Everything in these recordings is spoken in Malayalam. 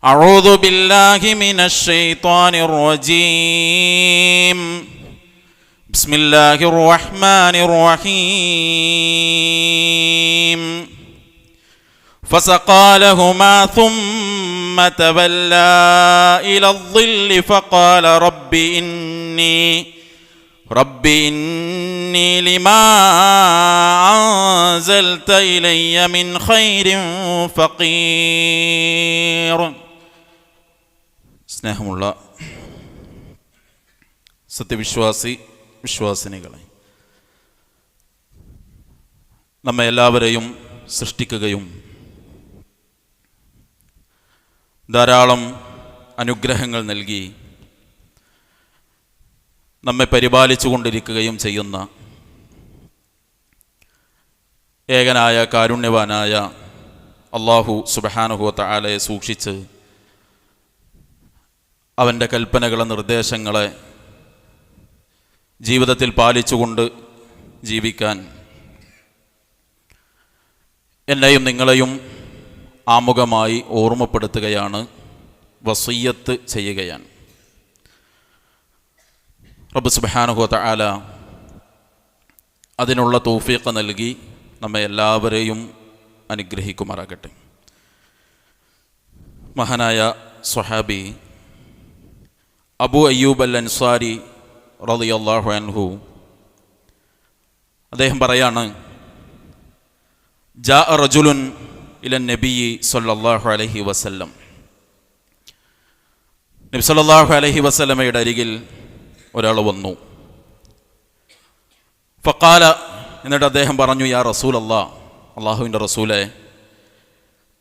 أعوذ بالله من الشيطان الرجيم بسم الله الرحمن الرحيم فسقى لهما ثم تولى إلى الظل فقال رب إني لما أنزلت إلي من خير فقير. സ്നേഹമുള്ള വിശ്വാസിനികളെ, നമ്മെ എല്ലാവരെയും സൃഷ്ടിക്കുകയും ധാരാളം അനുഗ്രഹങ്ങൾ നൽകി നമ്മെ പരിപാലിച്ചു കൊണ്ടിരിക്കുകയും ചെയ്യുന്ന ഏകനായ കാരുണ്യവാനായ അല്ലാഹു സുബ്ഹാനഹു വ തആലയെ സൂക്ഷിച്ച് അവൻ്റെ കൽപ്പനകളെ, നിർദ്ദേശങ്ങളെ ജീവിതത്തിൽ പാലിച്ചുകൊണ്ട് ജീവിക്കാൻ എന്നെയും നിങ്ങളെയും ആമുഖമായി ഓർമ്മപ്പെടുത്തുകയാണ്, വസിയ്യത്ത് ചെയ്യുകയാണ്. റബ്ബ് സുബ്ഹാനഹു വ തആല അതിനുള്ള തൗഫീഖ് നൽകി നമ്മെ എല്ലാവരെയും അനുഗ്രഹിക്കുമാറാകട്ടെ. മഹാനായ സ്വഹാബി അബൂ അയ്യൂബ് അൽ അൻസാരി റളിയല്ലാഹു അൻഹു അദ്ദേഹം പറയാണ്, ജാഅ റജുലുൻ ഇലൻ നബിയ്യി സ്വല്ലല്ലാഹു അലൈഹി വസല്ലം. നബി സ്വല്ലല്ലാഹു അലൈഹി വസല്ലമയുടെ അരികിൽ ഒരാൾ വന്നു. ഫഖാല, എന്നിട്ട് അദ്ദേഹം പറഞ്ഞു, യാ റസൂലല്ലാഹ്, അല്ലാഹുവിൻ്റെ റസൂലേ,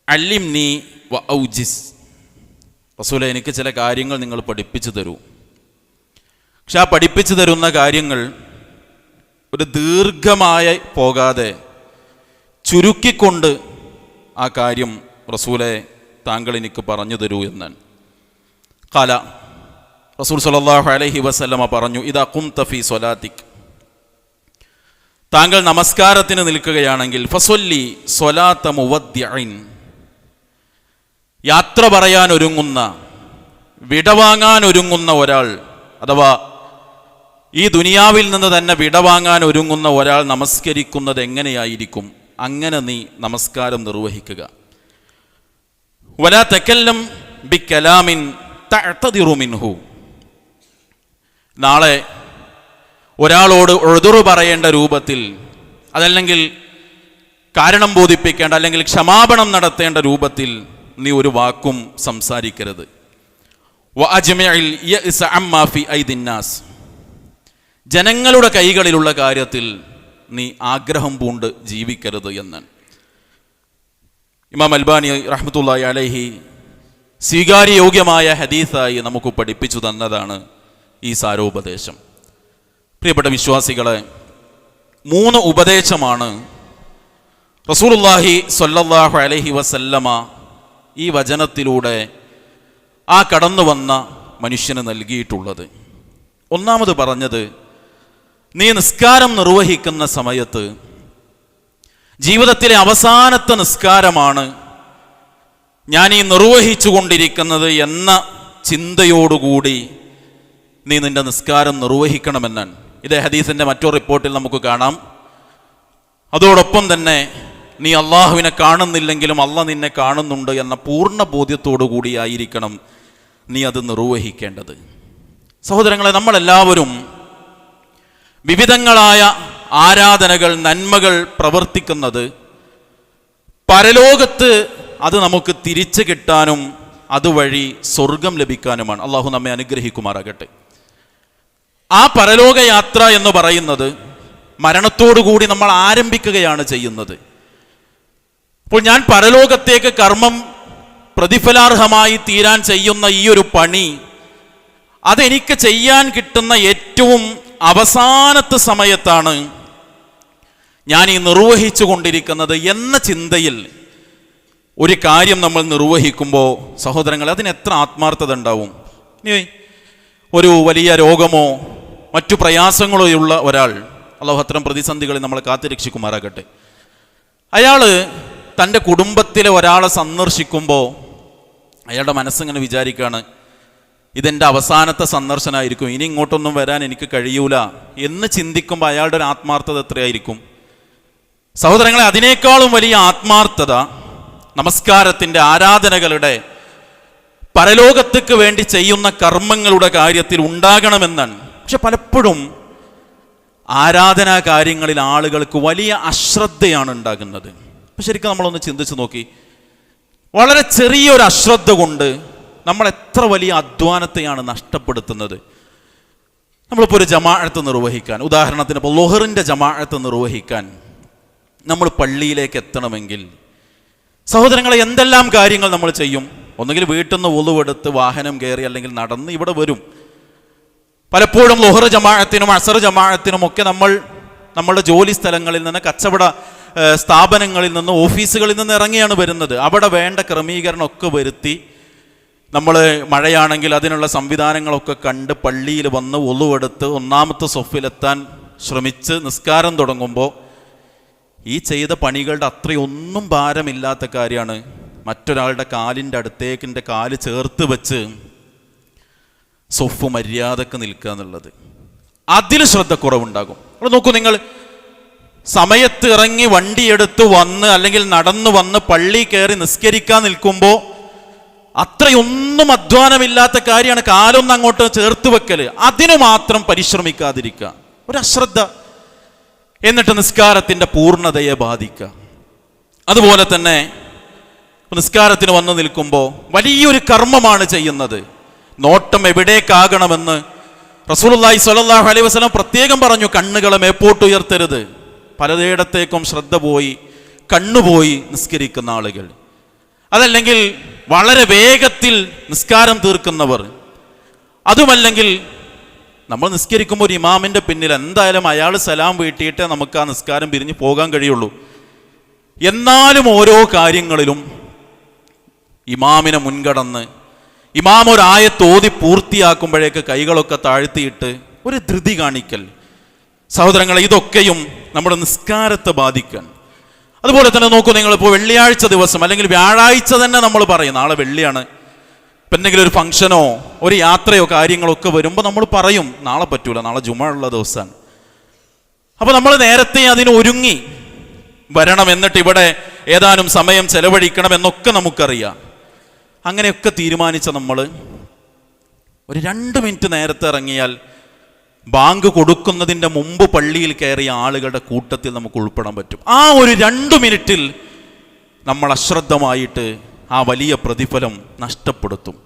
അല്ലിംനി വ ഔജിസ്. റസൂലേ, എനിക്ക് ചില കാര്യങ്ങൾ നിങ്ങൾ പഠിപ്പിച്ചു തരൂ. പക്ഷെ ആ പഠിപ്പിച്ചു തരുന്ന കാര്യങ്ങൾ ഒരു ദീർഘമായി പോകാതെ ചുരുക്കിക്കൊണ്ട് ആ കാര്യം റസൂലേ താങ്കൾ എനിക്ക് പറഞ്ഞു തരൂ എന്നാണ്. ഖാല, റസൂൽ സ്വല്ലല്ലാഹു അലൈഹി വസല്ലമ പറഞ്ഞു, ഇദാ ഖുംത ഫീ സ്വലാത്തിക്, താങ്കൾ നമസ്കാരത്തിന് നിൽക്കുകയാണെങ്കിൽ ഫസ്വല്ലി സ്വലാത്ത മുവദ്ദിഇൻ, യാത്ര പറയാൻ ഒരുങ്ങുന്ന, വിടവാങ്ങാൻ ഒരുങ്ങുന്ന ഒരാൾ, അഥവാ ഈ ദുനിയാവിൽ നിന്ന് തന്നെ വിടവാങ്ങാൻ ഒരുങ്ങുന്ന ഒരാൾ നമസ്കരിക്കുന്നത് എങ്ങനെയായിരിക്കും, അങ്ങനെ നീ നമസ്കാരം നിർവഹിക്കുക. വലാ തകല്ലം ബികലാമിൻ തഅ്തദിറു മിൻഹു, നാളെ ഒരാളോട് ഉദ്റുർ പറയേണ്ട രൂപത്തിൽ, അതല്ലെങ്കിൽ കാരണം ബോധിപ്പിക്കേണ്ട, അല്ലെങ്കിൽ ക്ഷമാപണം നടത്തേണ്ട രൂപത്തിൽ നീ ഒരു വാക്കും സംസാരിക്കരുത്. വഅജ്മിഇൽ യഅ്സ അമ്മാ ഫി ഐദിന്നാസ്, ജനങ്ങളുടെ കൈകളിലുള്ള കാര്യത്തിൽ നീ ആഗ്രഹം പൂണ്ട് ജീവിക്കരുത് എന്ന് ഇമാം അൽബാനി റഹ്മത്തുള്ളാഹി അലൈഹി സ്വീകാര്യയോഗ്യമായ ഹദീസായി നമുക്ക് പഠിപ്പിച്ചു തന്നതാണ് ഈ സാരോപദേശം. പ്രിയപ്പെട്ട വിശ്വാസികളെ, 3 ഉപദേശമാണ് റസൂലുള്ളാഹി സ്വല്ലല്ലാഹു അലൈഹി വസല്ലമ ഈ വചനത്തിലൂടെ ആ കടന്നു വന്ന മനുഷ്യന് നൽകിയിട്ടുള്ളത്. ഒന്നാമത് പറഞ്ഞത്, നീ നിസ്കാരം നിർവഹിക്കുന്ന സമയത്ത്, ജീവിതത്തിലെ അവസാനത്തെ നിസ്കാരമാണ് ഞാൻ ഈ നിർവഹിച്ചു കൊണ്ടിരിക്കുന്നത് എന്ന ചിന്തയോടുകൂടി നീ നിന്റെ നിസ്കാരം നിർവഹിക്കണമെന്നാണ്. ഇതേ ഹദീസിൻ്റെ മറ്റൊരു റിപ്പോർട്ടിൽ നമുക്ക് കാണാം. അതോടൊപ്പം തന്നെ നീ അള്ളാഹുവിനെ കാണുന്നില്ലെങ്കിലും അള്ളാഹ് നിന്നെ കാണുന്നുണ്ട് എന്ന പൂർണ്ണ ബോധ്യത്തോടു കൂടിയായിരിക്കണം നീ അത് നിർവഹിക്കേണ്ടത്. സഹോദരങ്ങളെ, നമ്മളെല്ലാവരും വിവിധങ്ങളായ ആരാധനകൾ, നന്മകൾ പ്രവർത്തിക്കുന്നത് പരലോകത്ത് അത് നമുക്ക് തിരിച്ചു കിട്ടാനും അതുവഴി സ്വർഗം ലഭിക്കാനുമാണ്. അള്ളാഹു നമ്മെ അനുഗ്രഹിക്കുമാറാകട്ടെ. ആ പരലോക യാത്ര എന്ന് പറയുന്നത് മരണത്തോടുകൂടി നമ്മൾ ആരംഭിക്കുകയാണ് ചെയ്യുന്നത്. അപ്പോൾ ഞാൻ പരലോകത്തേക്ക് കർമ്മം പ്രതിഫലാർഹമായി തീരാൻ ചെയ്യുന്ന ഈ ഒരു പണി, അതെനിക്ക് ചെയ്യാൻ കിട്ടുന്ന ഏറ്റവും അവസാനത്തെ സമയത്താണ് ഞാൻ ഈ നിർവഹിച്ചു കൊണ്ടിരിക്കുന്നത് എന്ന ചിന്തയിൽ ഒരു കാര്യം നമ്മൾ നിർവഹിക്കുമ്പോൾ സഹോദരങ്ങൾ, അതിന് എത്ര ആത്മാർത്ഥത ഉണ്ടാവും. ഇനി ഒരു വലിയ രോഗമോ മറ്റു പ്രയാസങ്ങളോ ഉള്ള ഒരാൾ, അല്ലാഹു അത്തരം പ്രതിസന്ധികളെ നമ്മളെ കാത്തുരക്ഷിക്കുമാറാകട്ടെ, അയാൾ തൻ്റെ കുടുംബത്തിലെ ഒരാളെ സന്ദർശിക്കുമ്പോൾ അയാളുടെ മനസ്സിങ്ങനെ വിചാരിക്കുകയാണ്, ഇതെൻ്റെ അവസാനത്തെ സന്ദർശനമായിരിക്കും, ഇനി ഇങ്ങോട്ടൊന്നും വരാൻ എനിക്ക് കഴിയൂല എന്ന് ചിന്തിക്കുമ്പോൾ അയാളുടെ ഒരു ആത്മാർത്ഥത എത്രയായിരിക്കും? സഹോദരങ്ങളെ, അതിനേക്കാളും വലിയ ആത്മാർത്ഥത നമസ്കാരത്തിൻ്റെ, ആരാധനകളുടെ, പരലോകത്തേക്ക് വേണ്ടി ചെയ്യുന്ന കർമ്മങ്ങളുടെ കാര്യത്തിൽ ഉണ്ടാകണമെന്നാണ്. പക്ഷെ പലപ്പോഴും ആരാധനാ കാര്യങ്ങളിൽ ആളുകൾക്ക് വലിയ അശ്രദ്ധയാണ് ഉണ്ടാകുന്നത്. അപ്പം ശരിക്കും നമ്മളൊന്ന് ചിന്തിച്ച് നോക്കി, വളരെ ചെറിയൊരു അശ്രദ്ധ കൊണ്ട് നമ്മൾ എത്ര വലിയ അധ്വാനത്തെയാണ് നഷ്ടപ്പെടുത്തുന്നത്. നമ്മളിപ്പോൾ ഒരു ജമാഅത്ത് നിർവഹിക്കാൻ, ഉദാഹരണത്തിന് ഇപ്പോൾ ളുഹറിൻ്റെ ജമാഅത്ത് നിർവഹിക്കാൻ നമ്മൾ പള്ളിയിലേക്ക് എത്തണമെങ്കിൽ സഹോദരങ്ങളെ എന്തെല്ലാം കാര്യങ്ങൾ നമ്മൾ ചെയ്യും? ഒന്നുകിൽ വീട്ടിൽ നിന്ന് വുളുവെടുത്ത് വാഹനം കയറി അല്ലെങ്കിൽ നടന്ന് ഇവിടെ വരും. പലപ്പോഴും ളുഹർ ജമാഅത്തിനും അസർ ജമാഅത്തിനും ഒക്കെ നമ്മളുടെ ജോലി സ്ഥലങ്ങളിൽ നിന്ന്, കച്ചവട സ്ഥാപനങ്ങളിൽ നിന്ന്, ഓഫീസുകളിൽ നിന്ന് ഇറങ്ങിയാണ് വരുന്നത്. അവിടെ വേണ്ട ക്രമീകരണമൊക്കെ വരുത്തി നമ്മൾ മഴയാണെങ്കിൽ അതിനുള്ള സംവിധാനങ്ങളൊക്കെ കണ്ട് പള്ളിയിൽ വന്ന് വുളുവെടുത്ത് ഒന്നാമത്തെ സൊഫിലെത്താൻ ശ്രമിച്ച് നിസ്കാരം തുടങ്ങുമ്പോൾ ഈ ചെയ്ത പണികളുടെ അത്രയൊന്നും ഭാരമില്ലാത്ത കാര്യമാണ് മറ്റൊരാളുടെ കാലിൻ്റെ അടുത്തേക്ക് എൻ്റെ കാല് ചേർത്ത് വെച്ച് സൊഫ് മര്യാദക്ക് നിൽക്കുക എന്നുള്ളത്. അതിൽ ശ്രദ്ധക്കുറവുണ്ടാകും. അവിടെ നോക്കൂ, നിങ്ങൾ സമയത്ത് ഇറങ്ങി വണ്ടിയെടുത്ത് വന്ന് അല്ലെങ്കിൽ നടന്നു വന്ന് പള്ളി കയറി നിസ്കരിക്കാൻ നിൽക്കുമ്പോൾ അത്രയൊന്നും അധ്വാനമില്ലാത്ത കാര്യമാണ് കാലൊന്നും അങ്ങോട്ട് ചേർത്ത് വെക്കൽ. അതിനു മാത്രം പരിശ്രമിക്കാതിരിക്കുക, ഒരു അശ്രദ്ധ, എന്നിട്ട് നിസ്കാരത്തിൻ്റെ പൂർണ്ണതയെ ബാധിക്കുക. അതുപോലെ തന്നെ നിസ്കാരത്തിന് വന്നു നിൽക്കുമ്പോൾ വലിയൊരു കർമ്മമാണ് ചെയ്യുന്നത്. നോട്ടം എവിടേക്കാകണമെന്ന് റസൂലുള്ളാഹി സ്വല്ലല്ലാഹു അലൈഹി വസല്ലം പ്രത്യേകം പറഞ്ഞു, കണ്ണുകളെ മേപ്പോട്ടുയർത്തരുത്. പലയിടത്തേക്കും ശ്രദ്ധ പോയി, കണ്ണുപോയി നിസ്കരിക്കുന്ന ആളുകൾ, അതല്ലെങ്കിൽ വളരെ വേഗത്തിൽ നിസ്കാരം തീർക്കുന്നവർ, അതുമല്ലെങ്കിൽ നമ്മൾ നിസ്കരിക്കുമ്പോൾ ഒരു ഇമാമിൻ്റെ പിന്നിൽ എന്തായാലും അയാൾ സലാം വീട്ടിയിട്ടേ നമുക്ക് ആ നിസ്കാരം പിരിഞ്ഞ് പോകാൻ കഴിയുള്ളൂ. എന്നാലും ഓരോ കാര്യങ്ങളിലും ഇമാമിനെ മുൻകടന്ന് ഇമാം ഒരു ആയത്ത് ഓതി പൂർത്തിയാക്കുമ്പോഴേക്ക് കൈകളൊക്കെ താഴ്ത്തിയിട്ട് ഒരു ധൃതി കാണിക്കൽ. സഹോദരങ്ങളെ, ഇതൊക്കെയും നമ്മുടെ നിസ്കാരത്തെ ബാധിക്കാൻ. അതുപോലെ തന്നെ നോക്കൂ, നിങ്ങളിപ്പോൾ വെള്ളിയാഴ്ച ദിവസം അല്ലെങ്കിൽ വ്യാഴാഴ്ച തന്നെ നമ്മൾ പറയും നാളെ വെള്ളിയാണ്, ഇപ്പം എന്തെങ്കിലും ഒരു ഫംഗ്ഷനോ ഒരു യാത്രയോ കാര്യങ്ങളൊക്കെ വരുമ്പോൾ നമ്മൾ പറയും നാളെ പറ്റൂല, നാളെ ജുമുഅ ഉള്ള ദിവസമാണ്. അപ്പോൾ നമ്മൾ നേരത്തെ അതിന് ഒരുങ്ങി വരണം, എന്നിട്ട് ഇവിടെ ഏതാനും സമയം ചെലവഴിക്കണം എന്നൊക്കെ നമുക്കറിയാം. അങ്ങനെയൊക്കെ തീരുമാനിച്ച നമ്മൾ ഒരു 2 മിനിറ്റ് നേരത്തെ ഇറങ്ങിയാൽ ബാങ്ക് കൊടുക്കുന്നതിൻ്റെ മുമ്പ് പള്ളിയിൽ കയറിയ ആളുകളുടെ കൂട്ടത്തിൽ നമുക്ക് ഉൾപ്പെടാൻ പറ്റും. ആ ഒരു 2 മിനിറ്റിൽ നമ്മൾ അശ്രദ്ധമായിട്ട് ആ വലിയ പ്രതിഫലം നഷ്ടപ്പെടുത്തും.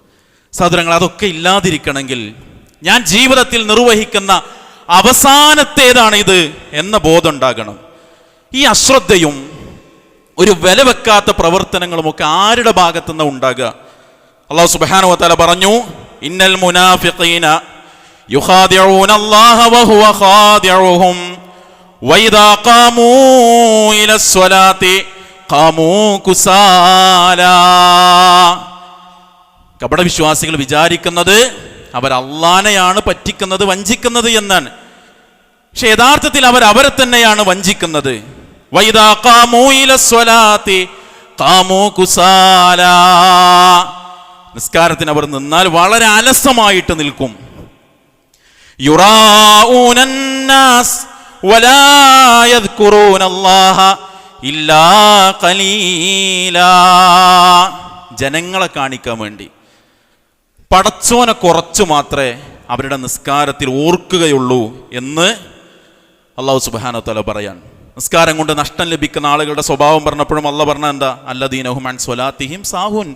സഹോദരങ്ങൾ, അതൊക്കെ ഇല്ലാതിരിക്കണമെങ്കിൽ ഞാൻ ജീവിതത്തിൽ നിർവഹിക്കുന്ന അവസാനത്തേതാണ് ഇത് എന്ന ബോധം ഉണ്ടാകണം. ഈ അശ്രദ്ധയും ഒരു വില വെക്കാത്ത പ്രവർത്തനങ്ങളും ഒക്കെ ആരുടെ ഭാഗത്തുനിന്ന് ഉണ്ടാകുക? അല്ലാഹു സുബ്ഹാനഹു വ തആല പറഞ്ഞു, ഇന്നൽ മുനാഫിഖീന യുഖാദിഊന അല്ലാഹ വഹുവ ഖാദിഉഹും വഇദാ ഖാമൂ ഇലസ്സലാത്തി ഖാമൂ കുസാലാ. കപടവിശ്വാസികൾ വിചാരിക്കുന്നത് അവർ അല്ലാഹനെയാണ് പറ്റിക്കുന്നത്, വഞ്ചിക്കുന്നത് എന്നാണ്. പക്ഷെ യഥാർത്ഥത്തിൽ അവരെ തന്നെയാണ് വഞ്ചിക്കുന്നത്. വഇദാ ഖാമൂ ഇലസ്സലാത്തി ഖാമൂ കുസാലാ. നിസ്കാരത്തിന് അവർ നിന്നാൽ വളരെ അലസമായിട്ട് നിൽക്കും. യുറാഊനന്നാസ് വലാ യദ്കുറൂനല്ലാഹ ഇല്ലാ ഖലീലാ. ജനങ്ങളെ കാണിക്കാൻ വേണ്ടി പടച്ചോനെ കുറച്ചു മാത്രമേ അവരുടെ നിസ്കാരത്തിൽ ഓർക്കുകയുള്ളൂ എന്ന് അല്ലാഹു സുബ്ഹാനഹു വ തആല പറയാൻ. നിസ്കാരം കൊണ്ട് നഷ്ടം ലഭിക്കുന്ന ആളുകളുടെ സ്വഭാവം പറഞ്ഞപ്പോഴും അല്ലാഹു പറഞ്ഞ എന്താ? അല്ലദീന ഹും അൻ സ്വലാത്തിഹിം സാഹുൻ.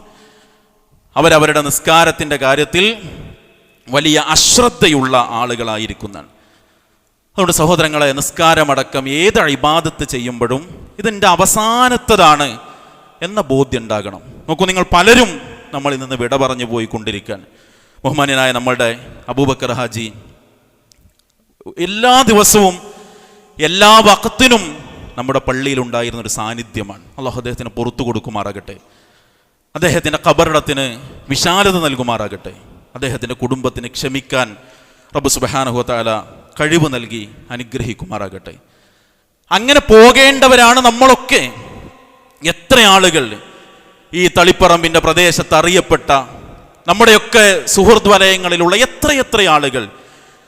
അവരവരുടെ നിസ്കാരത്തിൻ്റെ കാര്യത്തിൽ വലിയ അശ്രദ്ധയുള്ള ആളുകളായിരിക്കുന്നതാണ്. അതുകൊണ്ട് സഹോദരങ്ങളെ, നിസ്കാരമടക്കം ഏത് ഇബാദത്ത് ചെയ്യുമ്പോഴും ഇതിൻ്റെ അവസാനത്തതാണ് എന്ന ബോധ്യം ഉണ്ടാകണം. നോക്കൂ, നിങ്ങൾ പലരും നമ്മളിൽ നിന്ന് വിട പറഞ്ഞു പോയിക്കൊണ്ടിരിക്കാൻ. ബഹുമാന്യനായ നമ്മളുടെ അബൂബക്കർ ഹാജി എല്ലാ ദിവസവും എല്ലാ വഖത്തിനും നമ്മുടെ പള്ളിയിലുണ്ടായിരുന്നൊരു സാന്നിധ്യമാണ്. അല്ലാഹു അദ്ദേഹത്തിന് പുറത്തു കൊടുക്കുമാറാകട്ടെ, അദ്ദേഹത്തിൻ്റെ ഖബറിടത്തിന് വിശാലത നൽകുമാറാകട്ടെ, അദ്ദേഹത്തിൻ്റെ കുടുംബത്തിന് ക്ഷമിക്കാൻ റബ്ബ് സുബ്ഹാനഹു വ തആല കഴിവ് നൽകി അനുഗ്രഹിക്കുമാറാകട്ടെ. അങ്ങനെ പോകേണ്ടവരാണ് നമ്മളൊക്കെ. എത്ര ആളുകൾ ഈ തളിപ്പറമ്പിന്റെ പ്രദേശത്ത് അറിയപ്പെട്ട നമ്മുടെയൊക്കെ സുഹൃത്ത് വലയങ്ങളിലുള്ള എത്രയെത്ര ആളുകൾ,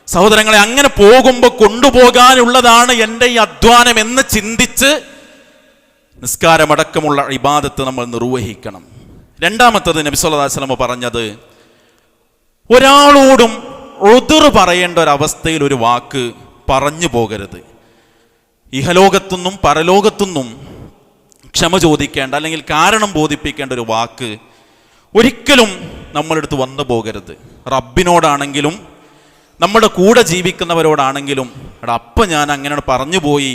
സഹോദരങ്ങളെ, അങ്ങനെ പോകുമ്പോൾ കൊണ്ടുപോകാനുള്ളതാണ് എൻ്റെ ഈ അധ്വാനം എന്ന് ചിന്തിച്ച് നിസ്കാരമടക്കമുള്ള ഇബാദത്ത് നമ്മൾ നിർവഹിക്കണം. രണ്ടാമത്തത് നബി സല്ലല്ലാഹു അലൈഹി വസല്ലം പറഞ്ഞത്, ഒരാളോടും ഉദ്ർ പറയേണ്ട ഒരവസ്ഥയിൽ ഒരു വാക്ക് പറഞ്ഞു പോകരുത്. ഇഹലോകത്തുനിന്നും പരലോകത്തുനിന്നും ക്ഷമ ചോദിക്കേണ്ട അല്ലെങ്കിൽ കാരണം ബോധിപ്പിക്കേണ്ട ഒരു വാക്ക് ഒരിക്കലും നമ്മളെടുത്ത് വന്നു പോകരുത്. റബ്ബിനോടാണെങ്കിലും നമ്മുടെ കൂടെ ജീവിക്കുന്നവരോടാണെങ്കിലും, എടാ അപ്പം ഞാൻ അങ്ങനെ പറഞ്ഞു പോയി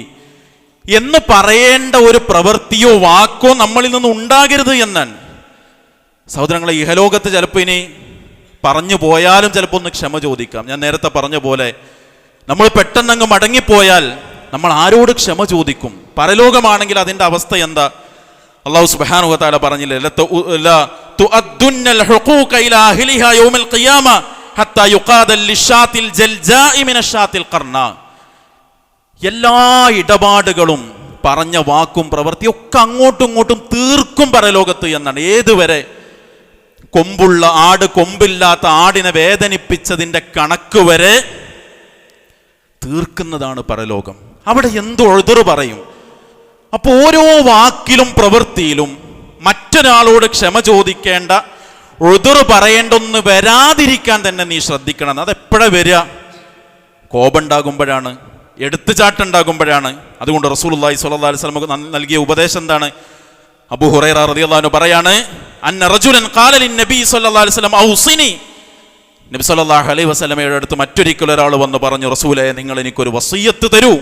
എന്ന് പറയേണ്ട ഒരു പ്രവൃത്തിയോ വാക്കോ നമ്മളിൽ നിന്ന് ഉണ്ടാകരുത് എന്നാണ്. സഹോദരങ്ങളെ, ഇഹലോകത്ത് ചിലപ്പോൾ ഇനി പറഞ്ഞു പോയാലും ചിലപ്പോൾ ഒന്ന് ക്ഷമ ചോദിക്കാം. ഞാൻ നേരത്തെ പറഞ്ഞ പോലെ നമ്മൾ പെട്ടെന്നങ്ങ് മടങ്ങിപ്പോയാൽ നമ്മൾ ആരോട് ക്ഷമ ചോദിക്കും? പരലോകമാണെങ്കിൽ അതിൻ്റെ അവസ്ഥ എന്താ? അല്ലാഹു സുബ്ഹാനഹു വ തആല പറഞ്ഞില്ലേ, എല്ലാ ഇടപാടുകളും പറഞ്ഞ വാക്കും പ്രവൃത്തിയും ഒക്കെ അങ്ങോട്ടും ഇങ്ങോട്ടും തീർക്കും പരലോകത്ത് എന്നാണ്. ഏതുവരെ? കൊമ്പുള്ള ആട് കൊമ്പില്ലാത്ത ആടിനെ വേദനിപ്പിച്ചതിൻ്റെ കണക്ക് വരെ തീർക്കുന്നതാണ് പരലോകം. അവിടെ എന്ത് ഉദ്ർ പറയും? അപ്പോൾ ഓരോ വാക്കിലും പ്രവൃത്തിയിലും മറ്റൊരാളോട് ക്ഷമ ചോദിക്കേണ്ട, ഉദ്ർ പറയേണ്ടൊന്ന് വരാതിരിക്കാൻ തന്നെ നീ ശ്രദ്ധിക്കണം. അതെപ്പോഴാണ് വരിക? കോപമുണ്ടാകുമ്പോഴാണ്, എടുത്തുചാട്ടുണ്ടാകുമ്പോഴാണ്. അതുകൊണ്ട് റസൂലുള്ളാഹി സ്വല്ലല്ലാഹു അലൈഹി വസല്ലം നൽകിയ ഉപദേശം എന്താണ്? അബൂ ഹുറൈറ റളിയല്ലാഹു അൻഹു പറയാണ്, അന്ന റജുലൻ ഖാല ലിന്നബി സ്വല്ലല്ലാഹു അലൈഹി വസല്ലം ഔസിനി. നബി സ്വല്ലല്ലാഹു അലൈഹി വസല്ലമയുടെ അടുത്ത് മറ്റൊരിക്കൽ ഒരാൾ വന്ന് പറഞ്ഞു, റസൂലേ, നിങ്ങൾ എനിക്കൊരു വസിയ്യത്ത് തരൂ.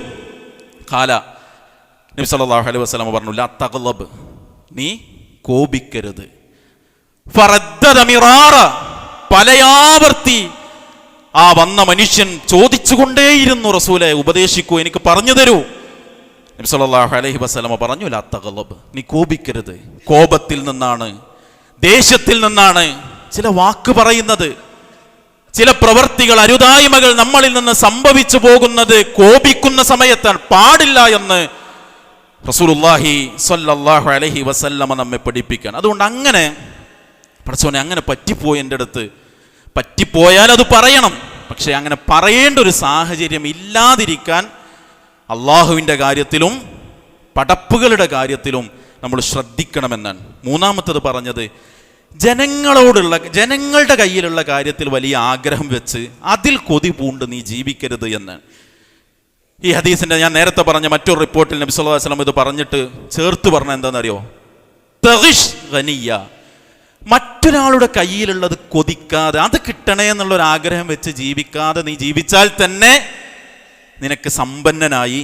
ഖാല, നബി സല്ലല്ലാഹു അലൈഹി വസല്ലം പറഞ്ഞു, ലാ തഗ്ളബ്, നീ കോപിക്കരുത്. ഫറദ്ദദ മിറാറ, പലയാവർത്തി ആ വന്ന മനുഷ്യൻ ചോദിച്ചുകൊണ്ടേയിരുന്നു, റസൂലേ, ഉപദേശിക്കൂ, എനിക്ക് പറഞ്ഞു തരൂ. നബി സല്ലല്ലാഹു അലൈഹി വസല്ലം പറഞ്ഞു, ലാ തഗ്ളബ്, നീ കോപിക്കരുത്. കോപത്തിൽ നിന്നാണ്, ദേഷ്യത്തിൽ നിന്നാണ് ചില വാക്ക് പറയുന്നത്, ചില പ്രവൃത്തികൾ, അരുതായ്മകൾ നമ്മളിൽ നിന്ന് സംഭവിച്ചു പോകുന്നത് കോപിക്കുന്ന സമയത്താണ്. പാടില്ല എന്ന് റസൂലുള്ളാഹി സ്വല്ലല്ലാഹു അലൈഹി വസല്ലമ നമ്മെ പഠിപ്പിക്കാൻ. അതുകൊണ്ട് അങ്ങനെ പടച്ചോനെ, അങ്ങനെ പറ്റിപ്പോയി എൻ്റെ അടുത്ത്, പറ്റിപ്പോയാൽ അത് പറയണം. പക്ഷെ അങ്ങനെ പറയേണ്ട ഒരു സാഹചര്യം ഇല്ലാതിരിക്കാൻ അള്ളാഹുവിൻ്റെ കാര്യത്തിലും പടപ്പുകളുടെ കാര്യത്തിലും നമ്മൾ ശ്രദ്ധിക്കണമെന്നാണ്. മൂന്നാമത്തത് പറഞ്ഞത്, ജനങ്ങളുടെ കയ്യിലുള്ള കാര്യത്തിൽ വലിയ ആഗ്രഹം വെച്ച് അതിൽ കൊതി പൂണ്ട് നീ ജീവിക്കരുത് എന്നാണ്. ഈ ഹദീസിന്റെ ഞാൻ നേരത്തെ പറഞ്ഞ മറ്റൊരു റിപ്പോർട്ടിൽ നബി സല്ലല്ലാഹു അലൈഹി വസല്ലം ഇത് പറഞ്ഞിട്ട് ചേർത്ത് പറഞ്ഞ എന്താണെന്നറിയോ? തഗിഷ് ഗനിയ, മറ്റൊരാളുടെ കയ്യിലുള്ളത് കൊതിക്കാതെ, അത് കിട്ടണേ എന്നുള്ളൊരു ആഗ്രഹം വെച്ച് ജീവിക്കാതെ നീ ജീവിച്ചാൽ തന്നെ നിനക്ക് സമ്പന്നനായി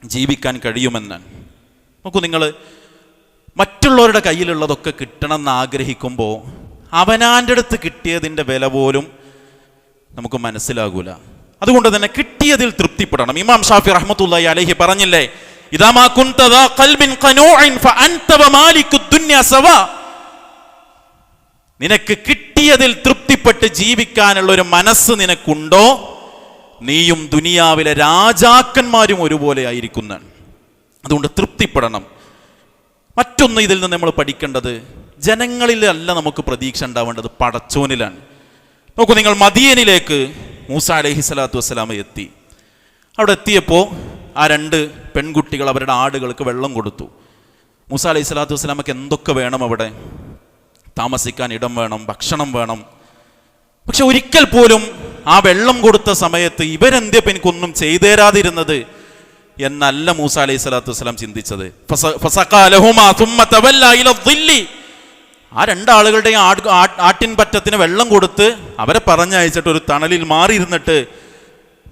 ജീവിക്കാൻ കഴിയുമെന്നാണ്. നോക്കൂ, നിങ്ങൾ മറ്റുള്ളവരുടെ കയ്യിലുള്ളതൊക്കെ കിട്ടണമെന്ന് ആഗ്രഹിക്കുമ്പോൾ അവനാൻ്റെ അടുത്ത് കിട്ടിയതിൻ്റെ വില പോലും നമുക്ക് മനസ്സിലാകൂല. അതുകൊണ്ട് തന്നെ കിട്ടിയതിൽ തൃപ്തിപ്പെടണം. ഇമാം ഷാഫി റഹ്മത്തുള്ളാഹി അലൈഹി പറഞ്ഞില്ലേ, ഇദാ മാ കുൻത ദാ ഖൽബിൻ ഖനൂഇൻ ഫഅൻത വമാലികുദ് ദുനിയ സവാ, നിനക്ക് കിട്ടിയതിൽ തൃപ്തിപ്പെട്ട് ജീവിക്കാനുള്ള ഒരു മനസ്സ് നിനക്കുണ്ടോ, നീയും ദുനിയാവിലെ രാജാക്കന്മാരും ഒരുപോലെ ആയിരിക്കുന്നതാണ്. അതുകൊണ്ട് തൃപ്തിപ്പെടണം. മറ്റൊന്ന് ഇതിൽ നിന്ന് നമ്മൾ പഠിക്കേണ്ടത്, ജനങ്ങളിലല്ല നമുക്ക് പ്രതീക്ഷ ഉണ്ടാവേണ്ടത്, പടച്ചോനിലാണ്. നോക്കൂ, നിങ്ങൾ മദീനയിലേക്ക് മൂസ അലൈഹി സ്വലാത്തു വസ്സലാമ എത്തി. അവിടെ എത്തിയപ്പോൾ ആ രണ്ട് പെൺകുട്ടികൾ അവരുടെ ആടുകൾക്ക് വെള്ളം കൊടുത്തു. മൂസ അലൈഹി സ്വലാത്തു വസ്സലാമക്ക് എന്തൊക്കെ വേണം? അവിടെ താമസിക്കാൻ ഇടം വേണം, ഭക്ഷണം വേണം. പക്ഷെ ഒരിക്കൽ പോലും ആ വെള്ളം കൊടുത്ത സമയത്ത് ഇവരെന്തിയപ്പോൾ എനിക്കൊന്നും ചെയ്തു തരാതിരുന്നത് എന്നല്ല മൂസ അലൈഹി സ്വലാത്തു വസ്സലാം ചിന്തിച്ചത്. ആ രണ്ടാളുകളുടെ ആട്ടിൻ പറ്റത്തിന് വെള്ളം കൊടുത്ത് അവരെ പറഞ്ഞയച്ചിട്ട് ഒരു തണലിൽ മാറിയിരുന്നിട്ട്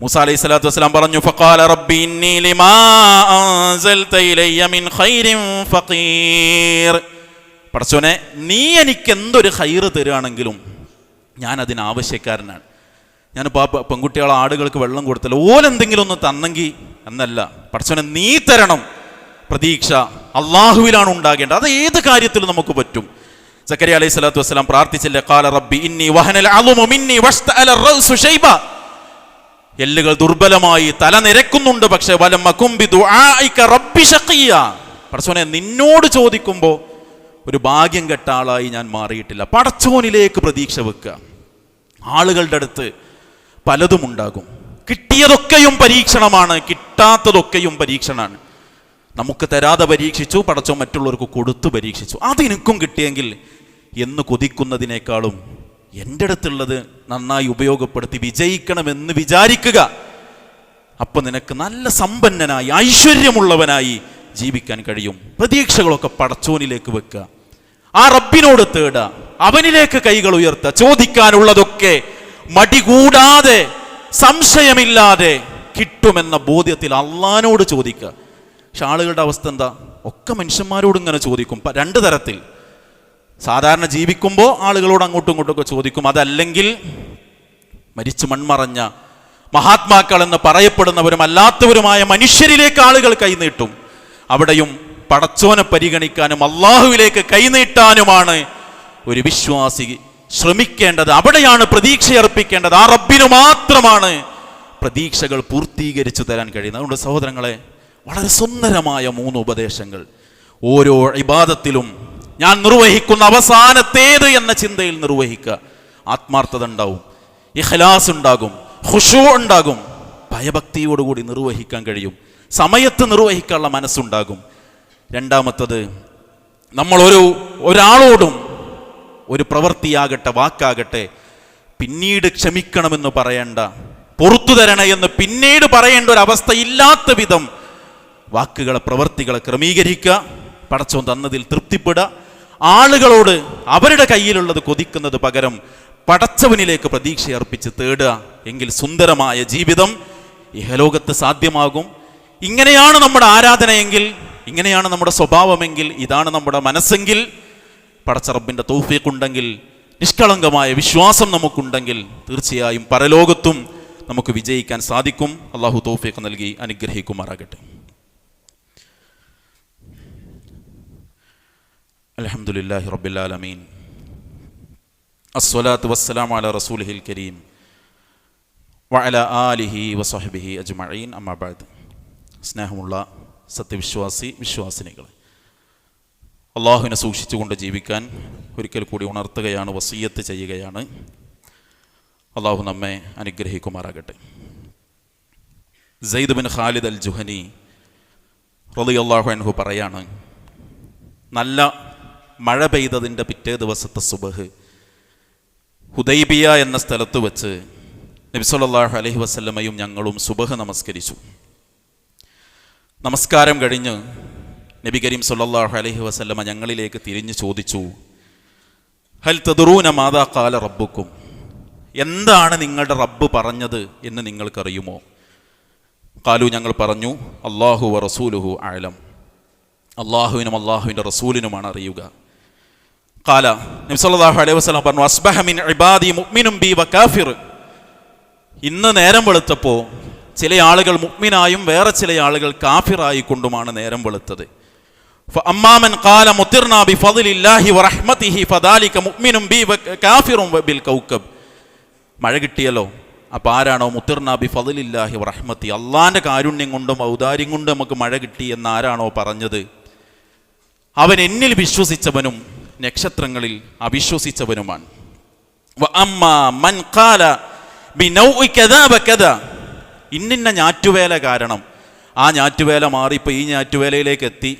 മൂസ അലൈഹി സ്വലാത്തു വസ്സലാം പറഞ്ഞു, ഫഖാല റബ്ബി ഇന്നി ലിമാ അൻസൽത ഇലയ്യ മിൻ ഖൈരിൻ ഫഖീർ, പടച്ചോനെ, നീ എനിക്ക് എന്തൊരു ഖൈറ് തരുകയാണെങ്കിലും ഞാൻ അതിനാവശ്യക്കാരനാണ്. ഞാനിപ്പോൾ ആ പെൺകുട്ടികളെ ആടുകൾക്ക് വെള്ളം കൊടുത്തല്ലോ, ഓലെന്തെങ്കിലും ഒന്ന് തന്നെങ്കിൽ എന്നല്ല, പടച്ചോനെ നീ തരണം. പ്രതീക്ഷ അള്ളാഹുവിലാണ് ഉണ്ടാകേണ്ടത്. അത് ഏത് കാര്യത്തിലും നമുക്ക് പറ്റും. സക്കരിയ അലൈഹി സ്വലാത്തു വസ്സലാം പ്രാർത്ഥിച്ചില്ലേ, ഖാല റബ്ബി ഇന്നി വഹനൽ അളുമു മിന്നി വഷ്തഅല റഅ്സു ശൈബ, എല്ലുകൾ ദുർബലമായി, തല നിരക്കുന്നുണ്ട്, പക്ഷേ വലം അകും ബിദുആഇക റബ്ബി ശഖിയ, പടച്ചോനെ നിന്നോട് ചോദിക്കുമ്പോൾ ഒരു ഭാഗ്യം കെട്ട ആളായി ഞാൻ മാറിയിട്ടില്ല. പടച്ചോനിലേക്ക് പ്രതീക്ഷ വെക്കുക. ആളുകളുടെ അടുത്ത് പലതും ഉണ്ടാകും. കിട്ടിയതൊക്കെയും പരീക്ഷണമാണ്, കിട്ടാത്തതൊക്കെയും പരീക്ഷണമാണ്. നമുക്ക് തരാതെ പരീക്ഷിച്ചു, പടച്ചോൻ മറ്റുള്ളവർക്ക് കൊടുത്തു പരീക്ഷിച്ചു. അതെനിക്കും കിട്ടിയെങ്കിൽ എന്ന് കൊതിക്കുന്നതിനേക്കാളും എൻ്റെ അടുത്തുള്ളത് നന്നായി ഉപയോഗപ്പെടുത്തി വിജയിക്കണമെന്ന് വിചാരിക്കുക. അപ്പം നിനക്ക് നല്ല സമ്പന്നനായി ഐശ്വര്യമുള്ളവനായി ജീവിക്കാൻ കഴിയും. പ്രതീക്ഷകളൊക്കെ പടച്ചോനിലേക്ക് വെക്കുക, ആ റബ്ബിനോട് തേടുക, അവനിലേക്ക് കൈകൾ ഉയർത്തുക. ചോദിക്കാനുള്ളതൊക്കെ മടികൂടാതെ സംശയമില്ലാതെ കിട്ടുമെന്ന ബോധ്യത്തിൽ അള്ളാനോട് ചോദിക്കുക. പക്ഷെ ആളുകളുടെ അവസ്ഥ എന്താ? ഒക്കെ മനുഷ്യന്മാരോട് ഇങ്ങനെ ചോദിക്കും. രണ്ട് തരത്തിൽ. സാധാരണ ജീവിക്കുമ്പോൾ ആളുകളോട് അങ്ങോട്ടും ഇങ്ങോട്ടും ചോദിക്കും. അതല്ലെങ്കിൽ മരിച്ചു മൺമറഞ്ഞ മഹാത്മാക്കൾ എന്ന് പറയപ്പെടുന്നവരും അല്ലാത്തവരുമായ മനുഷ്യരിലേക്ക് ആളുകൾ കൈനീട്ടും. അവിടെയും പടച്ചോനെ പരിഗണിക്കാനും അള്ളാഹുവിലേക്ക് കൈനീട്ടാനുമാണ് ഒരു വിശ്വാസി ശ്രമിക്കേണ്ടത്. അവിടെയാണ് പ്രതീക്ഷയർപ്പിക്കേണ്ടത്. ആ റബ്ബിന് മാത്രമാണ് പ്രതീക്ഷകൾ പൂർത്തീകരിച്ചു തരാൻ കഴിയുന്നത്. അതുകൊണ്ട് സഹോദരങ്ങളെ, വളരെ സുന്ദരമായ 3 ഉപദേശങ്ങൾ. ഓരോ ഇബാദത്തിലും ഞാൻ നിർവഹിക്കുന്ന അവസാനത്തേത് എന്ന ചിന്തയിൽ നിർവഹിക്കുക. ആത്മാർത്ഥത ഉണ്ടാവും, ഇഖ്ലാസ് ഉണ്ടാകും, ഖുശൂ ഉണ്ടാകും, ഭയഭക്തിയോടുകൂടി നിർവഹിക്കാൻ കഴിയും, സമയത്ത് നിർവഹിക്കാനുള്ള മനസ്സുണ്ടാകും. രണ്ടാമത്തത്, നമ്മൾ ഒരാളോടും ഒരു പ്രവൃത്തിയാകട്ടെ വാക്കാകട്ടെ പിന്നീട് ക്ഷമിക്കണമെന്ന് പറയേണ്ട, പുറത്തു തരണേ എന്ന് പിന്നീട് പറയേണ്ട ഒരു അവസ്ഥ ഇല്ലാത്ത വിധം വാക്കുകളെ പ്രവൃത്തികളെ ക്രമീകരിക്കുക. പടച്ചോൻ തന്നതിൽ തൃപ്തിപ്പെടുക. ആളുകളോട് അവരുടെ കയ്യിലുള്ളത് കൊതിക്കുന്നത് പകരം പടച്ചവനിലേക്ക് പ്രതീക്ഷയർപ്പിച്ച് തേടുക. എങ്കിൽ സുന്ദരമായ ജീവിതം ഇഹലോകത്ത് സാധ്യമാകും. ഇങ്ങനെയാണ് നമ്മുടെ ആരാധനയെങ്കിൽ, ഇങ്ങനെയാണ് നമ്മുടെ സ്വഭാവമെങ്കിൽ, ഇതാണ് നമ്മുടെ മനസ്സെങ്കിൽ, പടച്ച റബ്ബിൻ്റെ തൗഫീഖ് ഉണ്ടെങ്കിൽ, നിഷ്കളങ്കമായ വിശ്വാസം നമുക്കുണ്ടെങ്കിൽ തീർച്ചയായും പരലോകത്തും നമുക്ക് വിജയിക്കാൻ സാധിക്കും. അള്ളാഹു തൗഫീഖ് നൽകി അനുഗ്രഹിക്കുമാറാകട്ടെ. അൽഹംദുലില്ലാഹി റബ്ബിൽ ആലമീൻ, അസ്സലാത്തു വസ്സലാമു അലാ റസൂലിഹിൽ കരീം വഅലാ ആലിഹി വസഹ്ബിഹി അജ്മഈൻ. അമ്മാ ബഅദ്. സ്നേഹമുള്ള വിശ്വാസിനികൾ, അള്ളാഹുവിനെ സൂക്ഷിച്ചുകൊണ്ട് ജീവിക്കാൻ ഒരിക്കൽ കൂടി ഉണർത്തുകയാണ്, വസിയ്യത്ത് ചെയ്യുകയാണ്. അള്ളാഹു നമ്മെ അനുഗ്രഹിക്കുമാറാകട്ടെ. സെയ്ദ് ബിൻ ഖാലിദ് അൽ ജുഹനി റളിയല്ലാഹു അൻഹു പറയാണ്, നല്ല മഴ പെയ്തതിൻ്റെ പിറ്റേ ദിവസത്തെ സുബഹ് ഹുദൈബിയ എന്ന സ്ഥലത്ത് വെച്ച് നബി സല്ലല്ലാഹു അലൈഹി വസല്ലമയും ഞങ്ങളും സുബഹ് നമസ്കരിച്ചു. നമസ്കാരം കഴിഞ്ഞ് നബി കരീം സല്ലല്ലാഹു അലൈഹി വസല്ലമ ഞങ്ങളിലേക്ക് തിരിഞ്ഞു ചോദിച്ചു, ഹൽ തദ്റൂന മാദാ ഖാല റബ്ബുക്കും, എന്താണ് നിങ്ങളുടെ റബ്ബ് പറഞ്ഞത് എന്ന് നിങ്ങൾക്കറിയുമോ? ഖാലു, ഞങ്ങൾ പറഞ്ഞു, അല്ലാഹു വ റസൂലുഹു അഅലം, അള്ളാഹുവിനും അള്ളാഹുവിൻ്റെ റസൂലിനുമാണ് അറിയുക. ഖാല, നബി സല്ലല്ലാഹു അലൈഹി വസല്ലം പറഞ്ഞു, അസ്ബഹ മിൻ ഇബാദി മുഅ്മിനും ബി വ കാഫിർ. ഇന്ന് നേരം വെളുത്തപ്പോൾ ചില ആളുകൾ മുഅ്മിനായും വേറെ ചില ആളുകൾ കാഫിറായി കൊണ്ടുമാണ് നേരം വെളുത്തത്. ഫഅമ്മാ മൻ ഖാല മുതിർനാ ബിഫദ്ലില്ലാഹി വറഹ്മതിഹി ഫദാലിക മുഅ്മിനും ബി വ കാഫിറുൻ ബിൽ കൗകബ്. മഴ കിട്ടിയല്ലോ, അപ്പോൾ ആരാണോ മുതിർനാ ബിഫദ്ലില്ലാഹി വറഹ്മതി, അള്ളാൻ്റെ കാരുണ്യം കൊണ്ടും ഔദാര്യം കൊണ്ടും നമുക്ക് മഴ കിട്ടി എന്ന് ആരാണോ പറഞ്ഞത്, അവൻ എന്നിൽ വിശ്വസിച്ചവനും നക്ഷത്രങ്ങളിൽ അവിശ്വസിച്ചവനുമാണ്. വഅമ്മാ മൻ ഖാല ബിനൗഇ കദാ വകദാ, ഇന്നിന്ന ഞാറ്റുവേല കാരണം ആ ഞാറ്റുവേല മാറി ഇപ്പോൾ ഈ ഞാറ്റുവേലയിലേക്ക് എത്തി,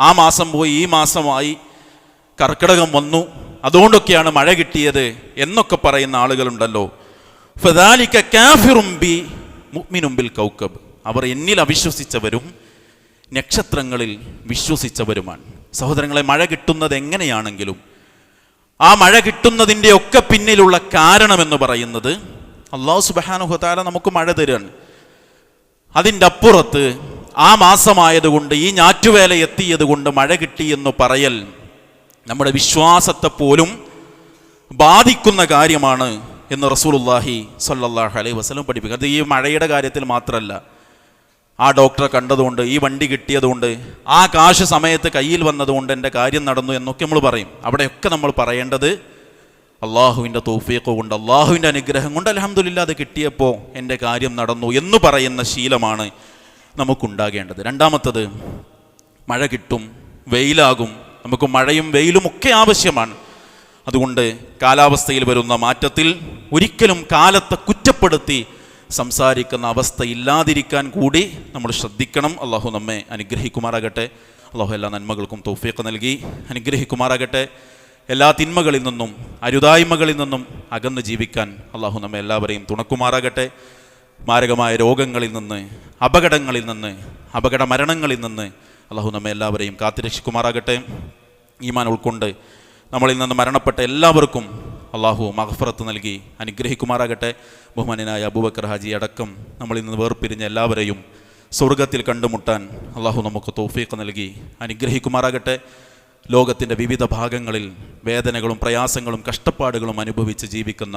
ആ മാസം പോയി ഈ മാസമായി, കർക്കിടകം വന്നു, അതുകൊണ്ടൊക്കെയാണ് മഴ കിട്ടിയത് എന്നൊക്കെ പറയുന്ന ആളുകളുണ്ടല്ലോ. ഫദാലിക കാഫിറും ബി മുഅ്മിനും ബിൽ കൗകബ്, അവർ എന്നിൽ അവിശ്വസിച്ചവരും നക്ഷത്രങ്ങളിൽ വിശ്വസിച്ചവരുമാണ്. സഹോദരങ്ങളെ, മഴ കിട്ടുന്നത് എങ്ങനെയാണെങ്കിലും ആ മഴ കിട്ടുന്നതിൻ്റെ ഒക്കെ പിന്നിലുള്ള കാരണമെന്ന് പറയുന്നത് അല്ലാഹു സുബ്ഹാനഹു വ തആല നമുക്ക് മഴ തരാണ്. അതിൻ്റെ അപ്പുറത്ത് ആ മാസമായതുകൊണ്ട് ഈ ഞാറ്റുവേല എത്തിയത് കൊണ്ട് മഴ കിട്ടിയെന്ന് പറയൽ നമ്മുടെ വിശ്വാസത്തെ പോലും ബാധിക്കുന്ന കാര്യമാണ് എന്ന് റസൂലുള്ളാഹി സ്വല്ലല്ലാഹു അലൈഹി വസല്ലം പഠിപ്പിക്കുക. അത് ഈ മഴയുടെ കാര്യത്തിൽ മാത്രമല്ല, ആ ഡോക്ടറെ കണ്ടതുകൊണ്ട്, ഈ വണ്ടി കിട്ടിയതുകൊണ്ട്, ആ കാശ് സമയത്ത് കയ്യിൽ വന്നതുകൊണ്ട് എൻ്റെ കാര്യം നടന്നു എന്നൊക്കെ നമ്മൾ പറയും. അവിടെയൊക്കെ നമ്മൾ പറയേണ്ടത് അള്ളാഹുവിൻ്റെ തൗഫീഖ് കൊണ്ട്, അള്ളാഹുവിൻ്റെ അനുഗ്രഹം കൊണ്ട് അൽഹംദുലില്ലാ അത് കിട്ടിയപ്പോൾ എൻ്റെ കാര്യം നടന്നു എന്ന് പറയുന്ന ശീലമാണ് നമുക്കുണ്ടാകേണ്ടത്. രണ്ടാമത്തത്, മഴ കിട്ടും, വെയിലാകും, നമുക്ക് മഴയും വെയിലും ഒക്കെ ആവശ്യമാണ്. അതുകൊണ്ട് കാലാവസ്ഥയിൽ വരുന്ന മാറ്റത്തിൽ ഒരിക്കലും കാലത്തെ കുറ്റപ്പെടുത്തി സംസാരിക്കുന്ന അവസ്ഥ ഇല്ലാതിരിക്കാൻ കൂടി നമ്മൾ ശ്രദ്ധിക്കണം. അള്ളാഹു നമ്മെ അനുഗ്രഹിക്കുമാറാകട്ടെ. അള്ളാഹു എല്ലാ നന്മകൾക്കും തൗഫീഖ് നൽകി അനുഗ്രഹിക്കുമാറാകട്ടെ. എല്ലാ തിന്മകളിൽ നിന്നും അരുതായ്മകളിൽ നിന്നും അകന്ന് ജീവിക്കാൻ അള്ളാഹു നമ്മെ എല്ലാവരെയും തുണക്കുമാറാകട്ടെ. മാരകമായ രോഗങ്ങളിൽ നിന്ന്, അപകടങ്ങളിൽ നിന്ന്, അപകട മരണങ്ങളിൽ നിന്ന് അള്ളാഹു നമ്മെ എല്ലാവരെയും കാത്തുരക്ഷിക്കുമാറാകട്ടെ. ഈമാൻ ഉൾക്കൊണ്ട് നമ്മളിൽ നിന്ന് മരണപ്പെട്ട എല്ലാവർക്കും അള്ളാഹു മഗ്ഫിറത്ത് നൽകി അനുഗ്രഹിക്കുമാറാകട്ടെ. ബഹുമാന്യനായ അബൂബക്കർ ഹാജി അടക്കം നമ്മളിൽ നിന്ന് വേർപിരിഞ്ഞ എല്ലാവരെയും സ്വർഗത്തിൽ കണ്ടുമുട്ടാൻ അള്ളാഹു നമുക്ക് തൗഫീഖ് നൽകി അനുഗ്രഹിക്കുമാറാകട്ടെ. ലോകത്തിൻ്റെ വിവിധ ഭാഗങ്ങളിൽ വേദനകളും പ്രയാസങ്ങളും കഷ്ടപ്പാടുകളും അനുഭവിച്ച് ജീവിക്കുന്ന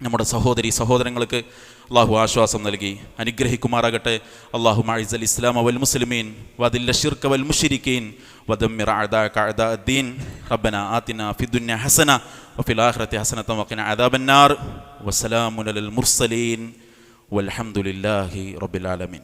നമ്മുടെ സഹോദരി സഹോദരങ്ങൾക്ക് അള്ളാഹു ആശ്വാസം നൽകി അനുഗ്രഹിക്കുമാറാകട്ടെ. അള്ളാഹു മഅഇസ്സൽ ഇസ്ലാമ വൽ മുസ്ലിമീൻ വദില്ല ശിർക വൽ മുശ്രിക്കീൻ വദമ്മിർ അഅദാഅക അഅദാഅദ്ദീൻ റബ്ബനാ ആതിനാ ഫിദ്ദുന്യ ഹസന വഫിൽ ആഖിറതി ഹസനത വഖിനാ അദാബന്നാർ വസ്സലാമു അലൽ മുർസലീൻ വൽഹംദുലില്ലാഹി റബ്ബിൽ ആലമീൻ.